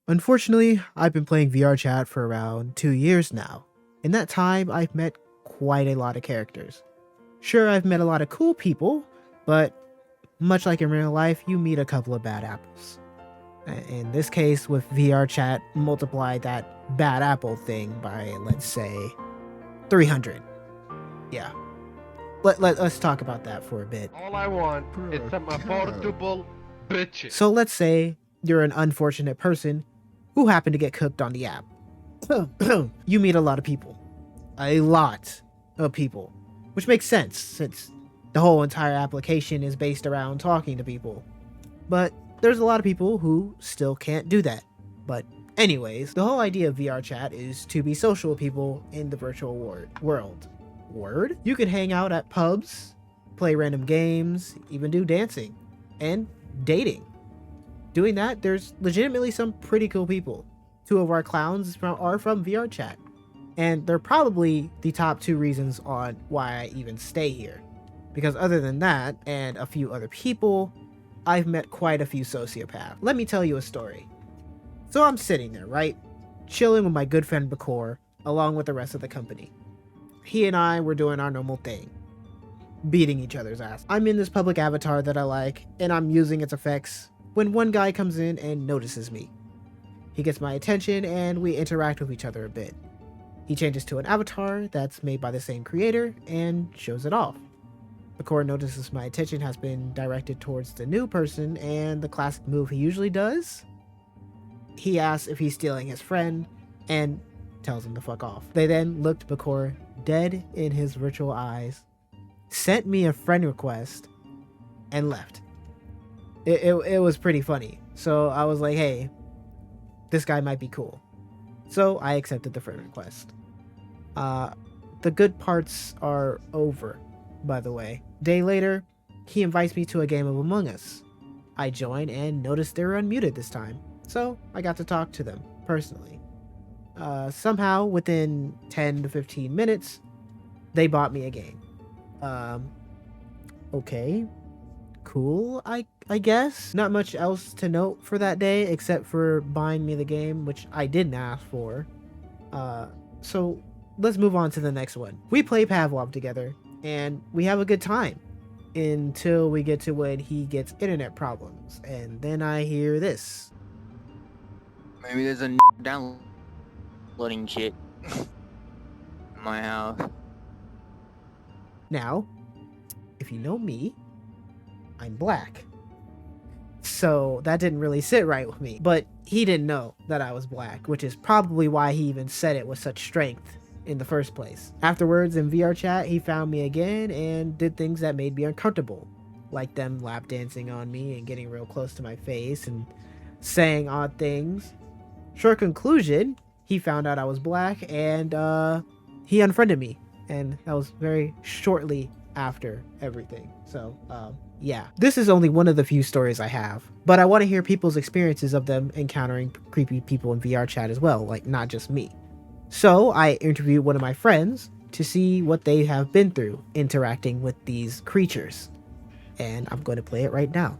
Unfortunately, I've been playing VRChat for around 2 years now. In that time, I've met quite a lot of characters. Sure, I've met a lot of cool people, but much like in real life, you meet a couple of bad apples. In this case, with VRChat, multiply that bad apple thing by, let's say, 300. Yeah. Let's talk about that for a bit. All I want is some affordable bitches. So let's say you're an unfortunate person who happened to get cooked on the app. You meet a lot of people. A lot of people. Which makes sense, since the whole entire application is based around talking to people. But there's a lot of people who still can't do that. But anyways, the whole idea of VRChat is to be social with people in the virtual world. Word? You can hang out at pubs, play random games, even do dancing, and dating. Doing that, there's legitimately some pretty cool people. 2 of our clowns are from VRChat. And they're probably the top 2 reasons on why I even stay here. Because other than that, and a few other people, I've met quite a few sociopaths. Let me tell you a story. So I'm sitting there, right? Chilling with my good friend Bakor, along with the rest of the company. He and I were doing our normal thing. Beating each other's ass. I'm in this public avatar that I like, and I'm using its effects, when one guy comes in and notices me. He gets my attention, and we interact with each other a bit. He changes to an avatar that's made by the same creator, and shows it off. Bakor notices my attention has been directed towards the new person, and the classic move he usually does? He asks if he's stealing his friend, and tells him to fuck off. They then looked Bakor dead in his virtual eyes, sent me a friend request, and left. It was pretty funny. So I was like, hey, this guy might be cool. So I accepted the friend request. The good parts are over, by the way. Day later, he invites me to a game of Among Us. I join and notice they were unmuted this time, so I got to talk to them personally. Somehow, within 10 to 15 minutes, they bought me a game. Okay. Cool, I guess. Not much else to note for that day, except for buying me the game, which I didn't ask for. So let's move on to the next one. We play Pavlov together, and we have a good time. Until we get to when he gets internet problems, and then I hear this. Maybe there's a downloading shit in my house. Now, if you know me, I'm black. So that didn't really sit right with me. But he didn't know that I was black, which is probably why he even said it with such strength in the first place. Afterwards, in VRChat, he found me again and did things that made me uncomfortable. Like them lap dancing on me and getting real close to my face and saying odd things. Short conclusion, he found out I was black and he unfriended me. And that was very shortly after everything. So, yeah. This is only one of the few stories I have, but I want to hear people's experiences of them encountering creepy people in VRChat as well, like not just me. So I interviewed one of my friends to see what they have been through interacting with these creatures. And I'm going to play it right now.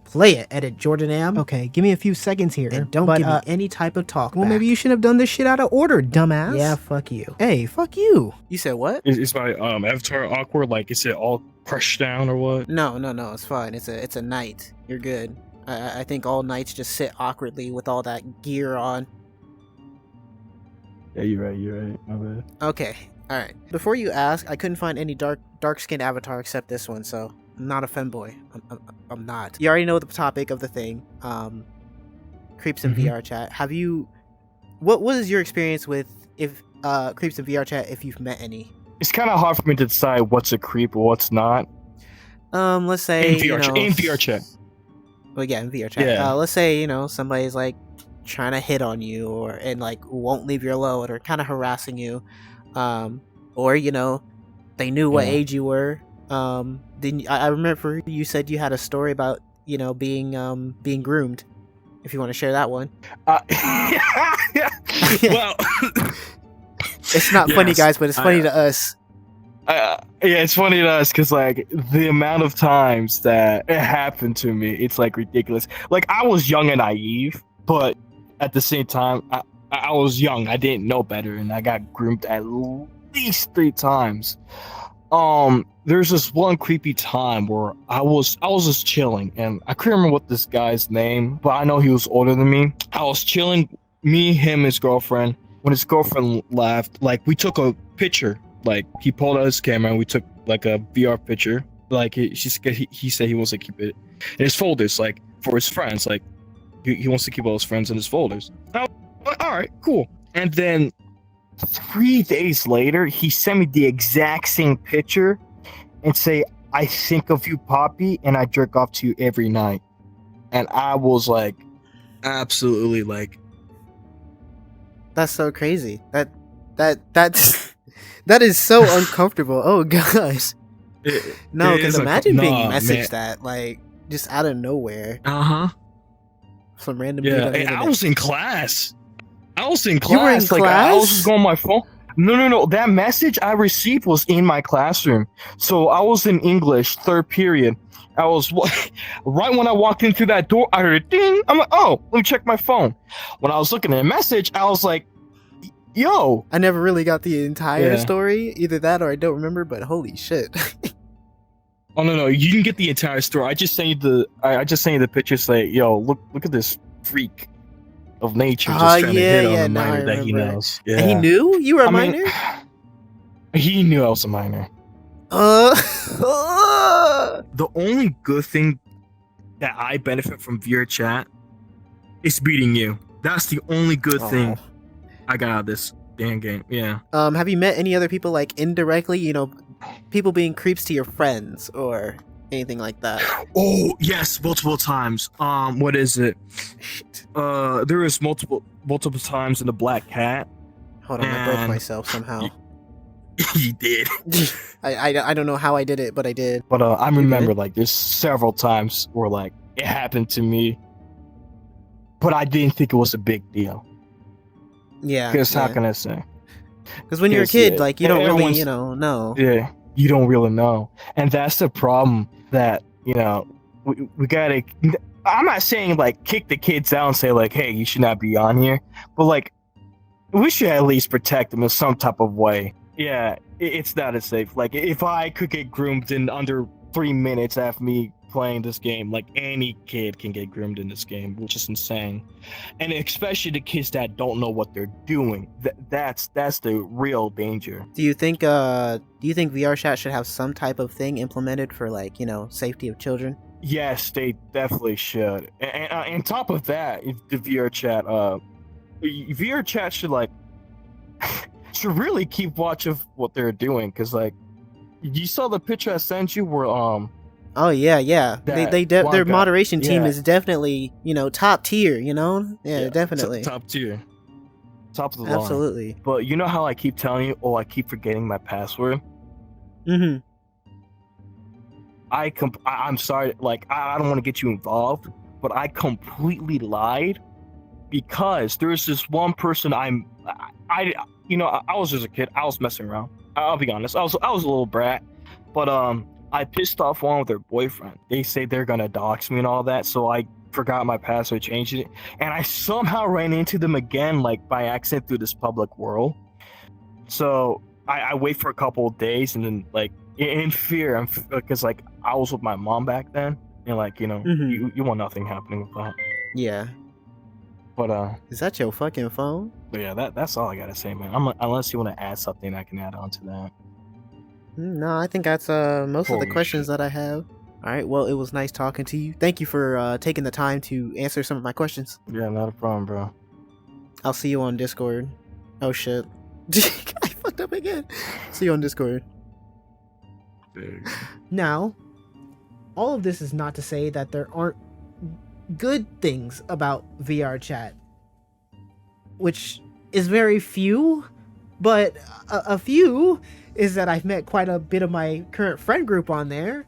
Play it, edit JordonAM. Okay, give me a few seconds here. And don't give me any type of talk Well, back. maybe you should have done this shit out of order, dumbass. Yeah, fuck you. Hey, fuck you. You said what? Is my avatar awkward? Like, is it all crushed down or what? No, it's fine. It's a knight. You're good. I think all knights just sit awkwardly with all that gear on. Yeah, you're right. My bad. Okay, alright. Before you ask, I couldn't find any dark-skinned avatar except this one, so I'm not a femboy. I'm not. You already know the topic of the thing. Creeps in VRChat. Have you... What is your experience with Creeps in VRChat, if you've met any? It's kind of hard for me to decide what's a creep or what's not. Let's say, In VRChat. Well, yeah, in VRChat. Yeah. Let's say, somebody's like trying to hit on you and like won't leave you alone or kind of harassing you. Or, they knew what age you were. I remember you said you had a story about, being groomed. If you want to share that one. Well, it's not funny, guys, but it's funny to us. Yeah, it's funny to us because like the amount of times that it happened to me, it's like ridiculous. Like I was young and naive, but at the same time, I was young. I didn't know better, and I got groomed at least 3 times. There's this one creepy time where I was just chilling, and I couldn't remember what this guy's name, but I know he was older than me. I was chilling, me, him, his girlfriend. When his girlfriend left, like, we took a picture. Like, he pulled out his camera and we took like a VR picture. Like, he said he wants to keep it in his folders, like, for his friends. Like, he wants to keep all his friends in his folders. All right, cool. And then 3 days later, he sent me the exact same picture and say, "I think of you, Poppy, and I jerk off to you every night." And I was like, absolutely like, That's so crazy. That's that is so uncomfortable. Oh gosh. No, because imagine being messaged that, like, just out of nowhere. Some random dude on the and I internet. was in class. I was in You were in class. Like, I was class? just going on my phone. No. That message I received was in my classroom. So I was in English, 3rd period. I was right when I walked in through that door, I heard a ding. I'm like, oh, let me check my phone. When I was looking at the message, I was like, yo. I never really got the entire Yeah. story. Either that or I don't remember, but holy shit. Oh no, you didn't get the entire story. I just sent you the picture. Say, yo, look at this freak of nature just trying to hit on a now I minor that he remember. knows. And he Yeah. knew you were a I mean, minor? he knew I was a minor. The only good thing that I benefit from VRChat is beating you. That's the only good thing I got out of this damn game. Yeah. Have you met any other people, like, indirectly, you know, people being creeps to your friends or anything like that? Oh yes, multiple times. What is it? Shit. There was multiple times in the Black Cat. Hold on, I broke And- myself somehow. He did. I don't know how I did it, but I did. But I You remember, did? like, there's several times where, like, it happened to me, but I didn't think it was a big deal. Yeah. Because how can I say? Because when you're a 'cause, kid, yeah, like, you don't really, everyone's- you know. Yeah, you don't really know, and that's the problem. That, you know, we gotta. I'm not saying, like, kick the kids out and say, like, hey, you should not be on here, but, like, we should at least protect them in some type of way. Yeah, it's not as safe. Like, if I could get groomed in under 3 minutes after me playing this game, like, any kid can get groomed in this game, which is insane. And especially the kids that don't know what they're doing. That's the real danger. Do you think VRChat should have some type of thing implemented for, like, you know, safety of children? Yes, they definitely should. And on top of that, the VRChat should, like, should really keep watch of what they're doing, because, like, you saw the picture I sent you where Oh yeah. That Their one guy. moderation team Yeah. is definitely, you know, top tier. You know, yeah. Definitely, top tier, top of the line. absolutely. But you know how I keep telling you, I keep forgetting my password. Mm-hmm. I'm sorry, like, I don't want to get you involved, but I completely lied, because there's this one person I was just a kid. I was messing around. I'll be honest. I was a little brat, but I pissed off one of their boyfriend. They say they're gonna dox me and all that, so I forgot my password, changed it, and I somehow ran into them again, like, by accident through this public world. So I wait for a couple of days, and then, like, in fear, because, like, I was with my mom back then, and, like, you know, Mhm. you want nothing happening with that. Yeah. But Is that your fucking phone? but yeah, that's all I gotta say, man. Unless you want to add something, I can add on to that. No, I think that's most of the Holy questions shit. that I have. All right. Well, it was nice talking to you. Thank you for taking the time to answer some of my questions. Yeah, not a problem, bro. I'll see you on Discord. Oh shit. I fucked up again. See you on Discord. Now, all of this is not to say that there aren't good things about VRChat, which is very few, but a few is that I've met quite a bit of my current friend group on there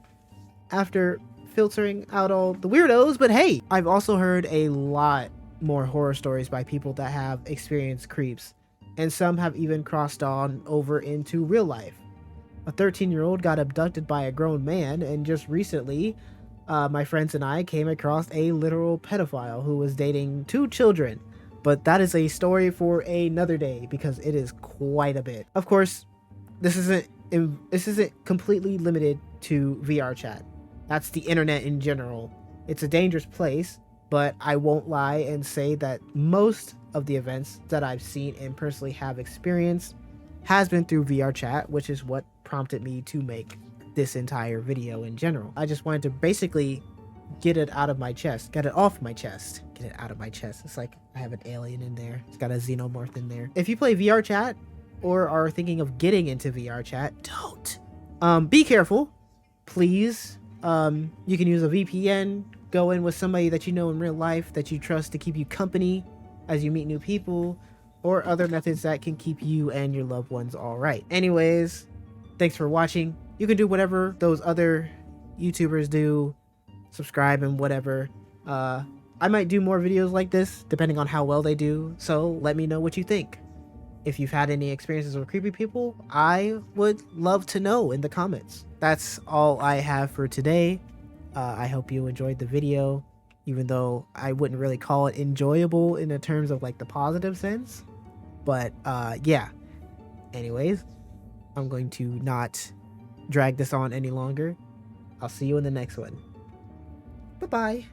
after filtering out all the weirdos. But hey, I've also heard a lot more horror stories by people that have experienced creeps, and some have even crossed on over into real life. A 13-year-old got abducted by a grown man, and just recently, my friends and I came across a literal pedophile who was dating 2 children, But that is a story for another day because it is quite a bit. Of course, this isn't completely limited to VRChat. That's the internet in general. It's a dangerous place, but I won't lie and say that most of the events that I've seen and personally have experienced has been through VRChat, which is what prompted me to make this entire video in general. I just wanted to basically get it out of my chest, get it off my chest, get it out of my chest. It's like I have an alien in there. It's got a xenomorph in there. If you play VRChat or are thinking of getting into VRChat, don't. Be careful, please. You can use a VPN, go in with somebody that you know in real life that you trust to keep you company as you meet new people, or other methods that can keep you and your loved ones all right. Anyways, thanks for watching. You can do whatever those other YouTubers do, subscribe and whatever. I might do more videos like this depending on how well they do, so let me know what you think. If you've had any experiences with creepy people, I would love to know in the comments. That's all I have for today. I hope you enjoyed the video, even though I wouldn't really call it enjoyable in the terms of like the positive sense. But yeah, anyways, I'm going to not drag this on any longer. I'll see you in the next one. Bye-bye.